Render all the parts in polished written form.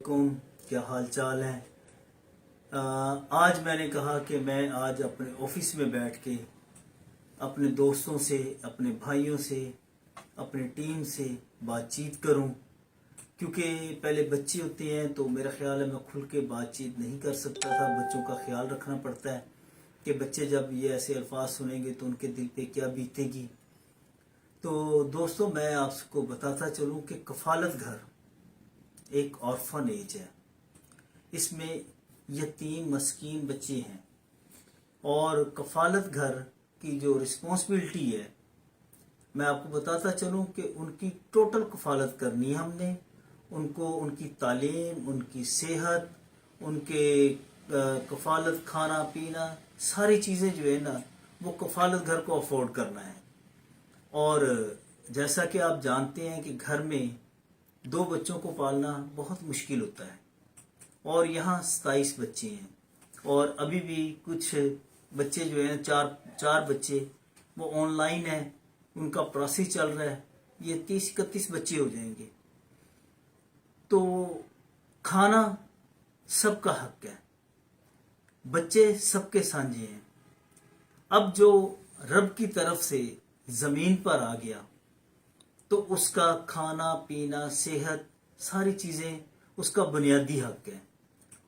वालेकुम, क्या हाल चाल है। आज मैंने कहा कि मैं आज अपने ऑफिस में बैठ के अपने दोस्तों से, अपने भाइयों से, अपनी टीम से बातचीत करूं, क्योंकि पहले बच्चे होते हैं तो मेरा ख्याल है मैं खुल के बातचीत नहीं कर सकता था। बच्चों का ख्याल रखना पड़ता है कि बच्चे जब ये ऐसे अल्फाज सुनेंगे तो उनके दिल पे क्या बीतेगी। तो दोस्तों, मैं आपको बताता चलूं कि कफालत घर एक ऑर्फन एज है। इसमें यतीम मस्कीन बच्चे हैं और कफालत घर की जो रिस्पॉन्सिबिलिटी है, मैं आपको बताता चलूं कि उनकी टोटल कफालत करनी है हमने। उनको उनकी तालीम, उनकी सेहत, उनके कफालत, खाना पीना, सारी चीज़ें जो है ना, वो कफालत घर को अफोर्ड करना है। और जैसा कि आप जानते हैं कि घर में 2 बच्चों को पालना बहुत मुश्किल होता है और यहाँ 27 बच्चे हैं और अभी भी कुछ बच्चे जो हैं, चार बच्चे वो ऑनलाइन है, उनका प्रोसेस चल रहा है। ये 30-31 बच्चे हो जाएंगे। तो खाना सबका हक है, बच्चे सबके साझे हैं। अब जो रब की तरफ से ज़मीन पर आ गया तो उसका खाना पीना, सेहत, सारी चीज़ें उसका बुनियादी हक है।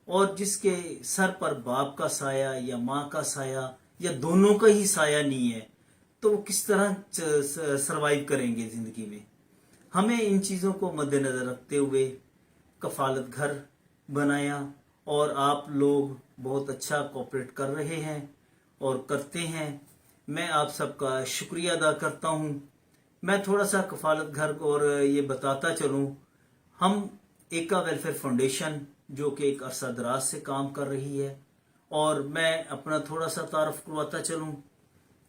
और जिसके सर पर बाप का साया या माँ का साया या दोनों का ही साया नहीं है, तो वो किस तरह सरवाइव करेंगे ज़िंदगी में। हमें इन चीज़ों को मद्देनज़र रखते हुए कफालत घर बनाया और आप लोग बहुत अच्छा कोऑपरेट कर रहे हैं और करते हैं। मैं आप सबका शुक्रिया अदा करता हूँ। मैं थोड़ा सा कफालत घर और ये बताता चलूँ, हम एका वेलफेयर फाउंडेशन जो कि एक अरसा दराज से काम कर रही है, और मैं अपना थोड़ा सा तारफ़ करवाता चलूँ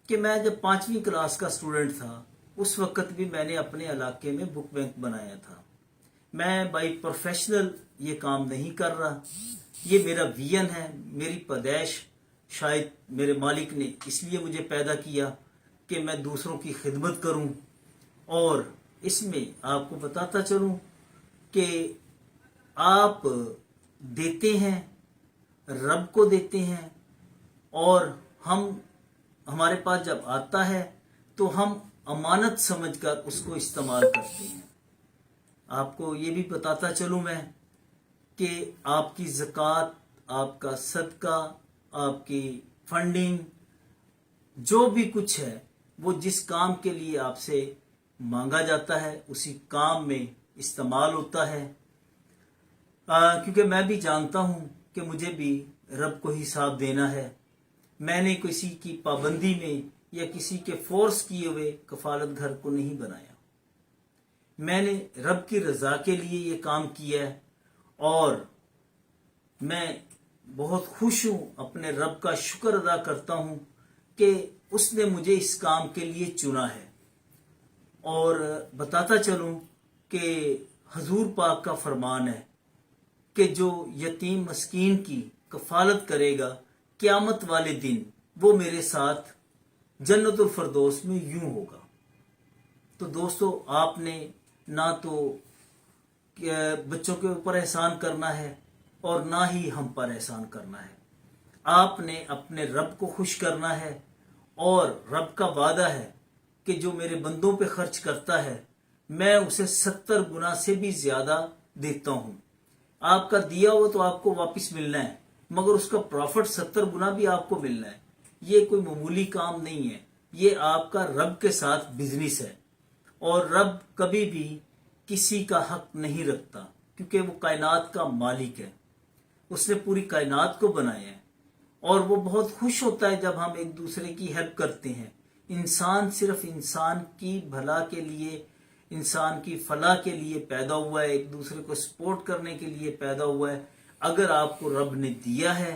कि मैं जब 5वीं क्लास का स्टूडेंट था उस वक़्त भी मैंने अपने इलाके में बुक बैंक बनाया था। मैं बाई प्रोफेशनल ये काम नहीं कर रहा, ये मेरा विजन है, मेरी पैदाइश। शायद मेरे मालिक ने इसलिए मुझे पैदा किया कि मैं दूसरों की खिदमत करूं। और इसमें आपको बताता चलूं कि आप देते हैं, रब को देते हैं, और हमारे पास जब आता है तो हम अमानत समझकर उसको इस्तेमाल करते हैं। आपको ये भी बताता चलूं मैं कि आपकी ज़कात, आपका सदका, आपकी फंडिंग, जो भी कुछ है वो जिस काम के लिए आपसे मांगा जाता है उसी काम में इस्तेमाल होता है। क्योंकि मैं भी जानता हूँ कि मुझे भी रब को हिसाब देना है। मैंने किसी की पाबंदी में या किसी के फोर्स किए हुए कफालत घर को नहीं बनाया। मैंने रब की रज़ा के लिए ये काम किया है और मैं बहुत खुश हूँ, अपने रब का शुक्र अदा करता हूँ कि उसने मुझे इस काम के लिए चुना है। और बताता चलूँ कि हजूर पाक का फरमान है कि जो यतीम मस्कीन की कफालत करेगा क़यामत वाले दिन वो मेरे साथ जन्नतुल फरदौस में यूं होगा। तो दोस्तों, आपने ना तो बच्चों के ऊपर एहसान करना है और ना ही हम पर एहसान करना है। आपने अपने रब को खुश करना है, और रब का वादा है कि जो मेरे बंदों पे खर्च करता है मैं उसे 70 गुना से भी ज्यादा देता हूँ। आपका दिया हो तो आपको वापस मिलना है, मगर उसका प्रॉफिट 70 गुना भी आपको मिलना है। ये कोई मामूली काम नहीं है, ये आपका रब के साथ बिजनेस है। और रब कभी भी किसी का हक नहीं रखता, क्योंकि वो कायनात का मालिक है। उसने पूरी कायनात को बनाया है और वो बहुत खुश होता है जब हम एक दूसरे की हेल्प करते हैं। इंसान सिर्फ इंसान की भला के लिए, इंसान की फलाह के लिए पैदा हुआ है, एक दूसरे को सपोर्ट करने के लिए पैदा हुआ है। अगर आपको रब ने दिया है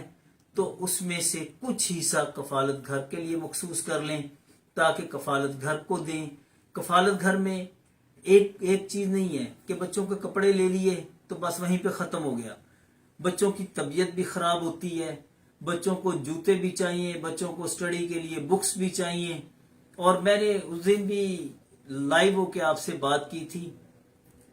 तो उसमें से कुछ हिस्सा कफालत घर के लिए मखसूस कर लें, ताकि कफालत घर को दें। कफालत घर में एक चीज नहीं है कि बच्चों के कपड़े ले लिए तो बस वहीं पे खत्म हो गया। बच्चों की तबीयत भी खराब होती है, बच्चों को जूते भी चाहिए, बच्चों को स्टडी के लिए बुक्स भी चाहिए। और मैंने उस दिन भी लाइव होके आपसे बात की थी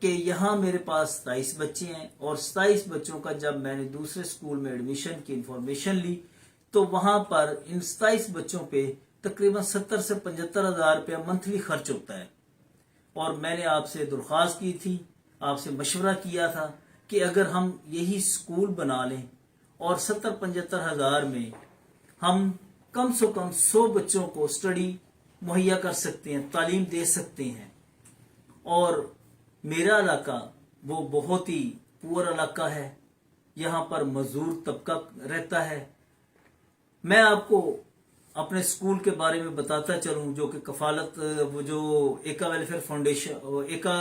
کہ یہاں میرے پاس 27 بچے ہیں اور 27 بچوں کا جب میں نے دوسرے اسکول میں ایڈمیشن کی انفارمیشن لی تو وہاں پر ان 27 بچوں پہ تقریباً 70 سے 75 ہزار روپیہ منتھلی خرچ ہوتا ہے. اور میں نے آپ سے درخواست کی تھی، آپ سے مشورہ کیا تھا کہ اگر ہم یہی اسکول بنا لیں اور 70-75 ہزار میں ہم کم سے کم 100 بچوں کو اسٹڈی مہیا کر سکتے ہیں، تعلیم دے سکتے ہیں. اور میرا علاقہ وہ بہت ہی پور علاقہ ہے، یہاں پر مزدور طبقہ رہتا ہے. میں آپ کو اپنے اسکول کے بارے میں بتاتا چلوں، جو کہ کفالت وہ جو ایکا ویلفیئر فاؤنڈیشن، ایکا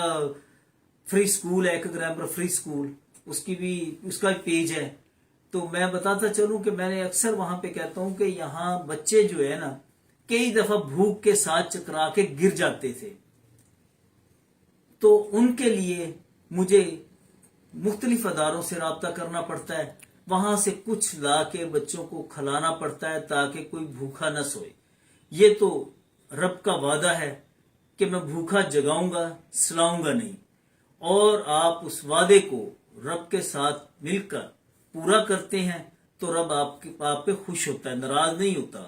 فری اسکول ہے، ایکا گرامر فری اسکول، اس کا بھی پیج ہے. تو میں بتاتا چلوں کہ میں نے اکثر وہاں پہ کہتا ہوں کہ یہاں بچے جو ہے نا کئی دفعہ بھوک کے ساتھ چکرا کے گر جاتے تھے. تو ان کے لیے مجھے مختلف اداروں سے رابطہ کرنا پڑتا ہے، وہاں سے کچھ لا کے بچوں کو کھلانا پڑتا ہے تاکہ کوئی بھوکا نہ سوئے. یہ تو رب کا وعدہ ہے کہ میں بھوکا جگاؤں گا، سلاؤں گا نہیں. اور آپ اس وعدے کو رب کے ساتھ مل کر پورا کرتے ہیں تو رب آپ پہ خوش ہوتا ہے، ناراض نہیں ہوتا.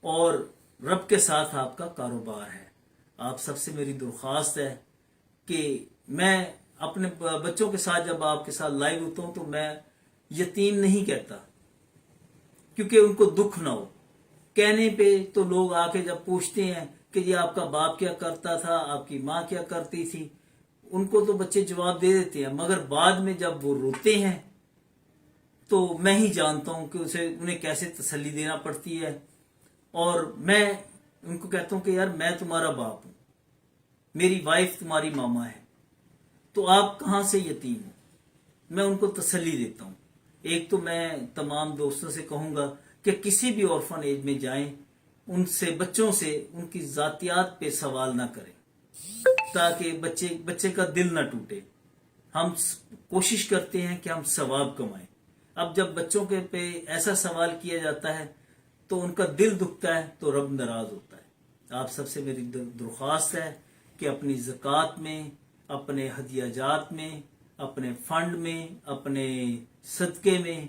اور رب کے ساتھ آپ کا کاروبار ہے. آپ سب سے میری درخواست ہے کہ میں اپنے بچوں کے ساتھ جب آپ کے ساتھ لائیو ہوتا ہوں تو میں یتیم نہیں کہتا، کیونکہ ان کو دکھ نہ ہو. کہنے پہ تو لوگ آ کے جب پوچھتے ہیں کہ یہ آپ کا باپ کیا کرتا تھا، آپ کی ماں کیا کرتی تھی، ان کو تو بچے جواب دے دیتے ہیں، مگر بعد میں جب وہ روتے ہیں تو میں ہی جانتا ہوں کہ انہیں کیسے تسلی دینا پڑتی ہے. اور میں ان کو کہتا ہوں کہ یار میں تمہارا باپ ہوں، میری وائف تمہاری ماما ہے، تو آپ کہاں سے یتیم ہو. میں ان کو تسلی دیتا ہوں. ایک تو میں تمام دوستوں سے کہوں گا کہ کسی بھی اورفن ایج میں جائیں، ان سے بچوں سے ان کی ذاتیات پہ سوال نہ کریں تاکہ بچے کا دل نہ ٹوٹے. ہم کوشش کرتے ہیں کہ ہم ثواب کمائیں. اب جب بچوں کے پہ ایسا سوال کیا جاتا ہے تو ان کا دل دکھتا ہے تو رب ناراض ہوتا ہے. آپ سب سے میری درخواست ہے کہ اپنی زکوٰۃ میں، اپنے ہدیہ جات میں، اپنے فنڈ میں، اپنے صدقے میں،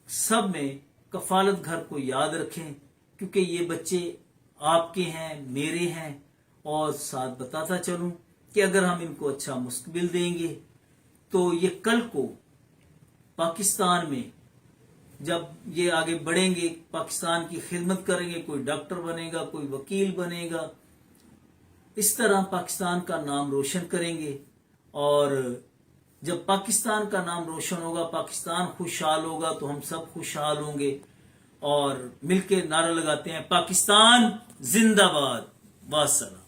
سب میں کفالت گھر کو یاد رکھیں، کیونکہ یہ بچے آپ کے ہیں، میرے ہیں. اور ساتھ بتاتا چلوں کہ اگر ہم ان کو اچھا مستقبل دیں گے تو یہ کل کو پاکستان میں جب یہ آگے بڑھیں گے، پاکستان کی خدمت کریں گے، کوئی ڈاکٹر بنے گا، کوئی وکیل بنے گا، اس طرح پاکستان کا نام روشن کریں گے. اور جب پاکستان کا نام روشن ہوگا، پاکستان خوشحال ہوگا تو ہم سب خوشحال ہوں گے. اور مل کے نعرہ لگاتے ہیں، پاکستان زندہ باد، والسلام.